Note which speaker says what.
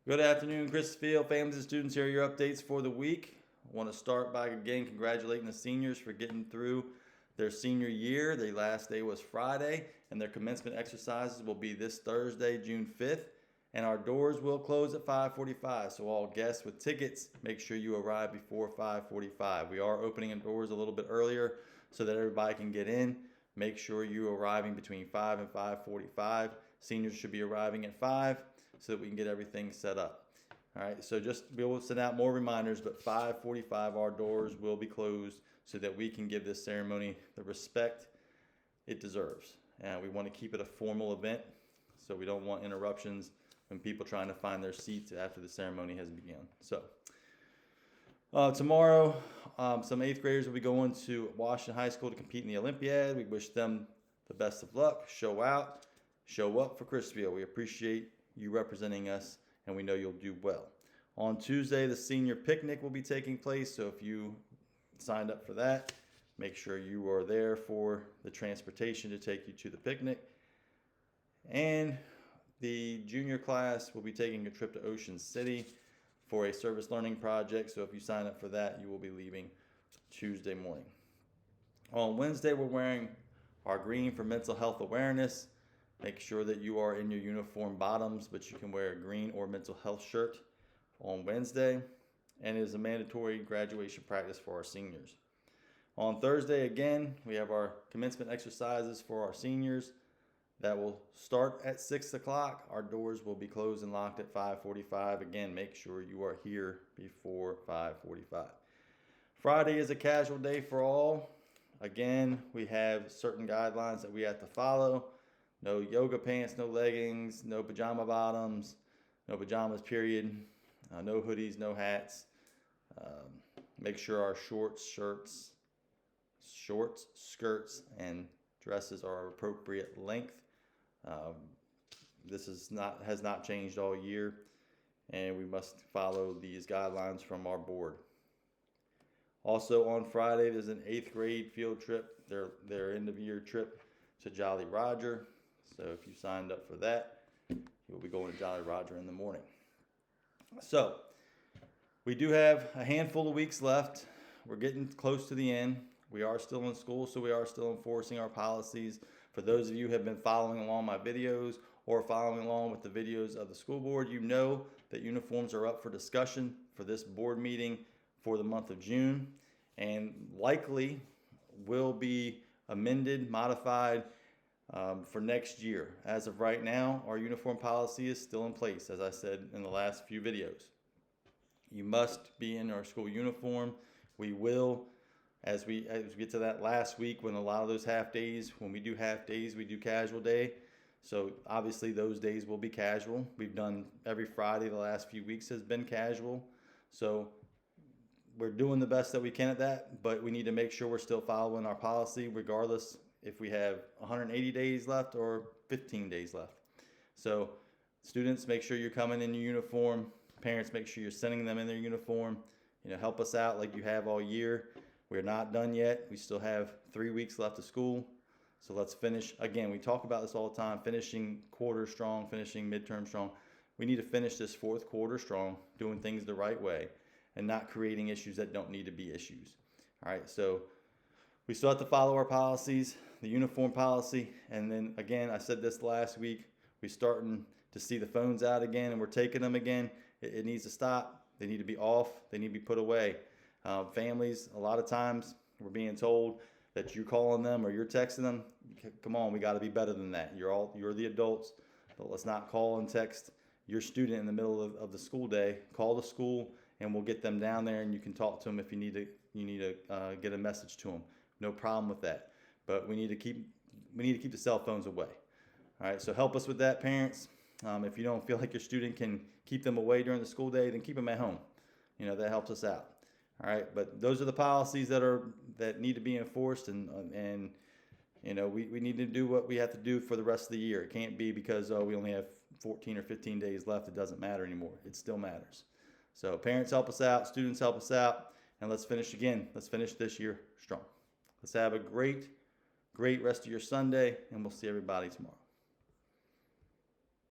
Speaker 1: Good afternoon, Chrisfield families and students. Here are your updates for the week. I want to start by again congratulating the seniors for getting through their senior year. Their last day was Friday, and their commencement exercises will be this Thursday, June 5th. And our doors will close at 5:45. So all guests with tickets, make sure you arrive before 5:45. We are opening the doors a little bit earlier so that everybody can get in. Make sure you're arriving between 5 and 5:45. Seniors should be arriving at 5 so that we can get everything set up. All right, so just be able to send out more reminders, but 5:45 our doors will be closed so that we can give this ceremony the respect it deserves. And we want to keep it a formal event, so we don't want interruptions when people trying to find their seats after the ceremony has begun. So tomorrow, some 8th graders will be going to Washington High School to compete in the Olympiad. We wish them the best of luck. Show out, show up for Chrisfield. We appreciate you representing us, and we know you'll do well. On Tuesday, the senior picnic will be taking place, so if you signed up for that, make sure you are there for the transportation to take you to the picnic. And the junior class will be taking a trip to Ocean City for a service learning project, so if you sign up for that, you will be leaving Tuesday morning. On Wednesday, we're wearing our green for mental health awareness. Make sure that you are in your uniform bottoms, but you can wear a green or mental health shirt on Wednesday. And it is a mandatory graduation practice for our seniors. On Thursday, again, we have our commencement exercises for our seniors. That will start at 6 o'clock. Our doors will be closed and locked at 5:45. Again, make sure you are here before 5:45. Friday is a casual day for all. Again, we have certain guidelines that we have to follow. No yoga pants, no leggings, no pajama bottoms, no pajamas, period. No hoodies, no hats. Make sure our shorts, skirts, and dresses are appropriate length. This has not changed all year, and we must follow these guidelines from our board. Also on Friday, there's an 8th grade field trip, their end of year trip to Jolly Roger. So if you signed up for that, you'll be going to Jolly Roger in the morning. So we do have a handful of weeks left. We're getting close to the end. We are still in school, so we are still enforcing our policies. For those of you who have been following along my videos or following along with the videos of the school board, you know that uniforms are up for discussion for this board meeting for the month of June, and likely will be amended, modified for next year. As of right now, our uniform policy is still in place, as I said in the last few videos. You must be in our school uniform. We will, as we get to that last week, when a lot of those half days, when we do half days, we do casual day. So obviously those days will be casual. We've done every Friday the last few weeks has been casual. So we're doing the best that we can at that, but we need to make sure we're still following our policy regardless if we have 180 days left or 15 days left. So students, make sure you're coming in your uniform. Parents, make sure you're sending them in their uniform. Help us out like you have all year. We're not done yet. We still have 3 weeks left of school. So let's finish. Again, we talk about this all the time, finishing quarter strong, finishing midterm strong. We need to finish this 4th quarter strong, doing things the right way and not creating issues that don't need to be issues. All right, so we still have to follow our policies, the uniform policy. And then again, I said this last week, we're starting to see the phones out again and we're taking them again. It needs to stop. They need to be off. They need to be put away. Families, a lot of times we're being told that you're calling them or you're texting them. Come on, we got to be better than that. You're the adults, but let's not call and text your student in the middle of the school day. Call the school and we'll get them down there and you can talk to them if you need to get a message to them. No problem with that. But we need to keep the cell phones away. All right, so help us with that, parents. If you don't feel like your student can keep them away during the school day, then keep them at home. That helps us out. All right, but those are the policies that need to be enforced, and we need to do what we have to do for the rest of the year. It can't be because we only have 14 or 15 days left. It doesn't matter anymore. It still matters. So parents, help us out. Students, help us out. And let's finish again. Let's finish this year strong. Let's have a great rest of your Sunday, and we'll see everybody tomorrow.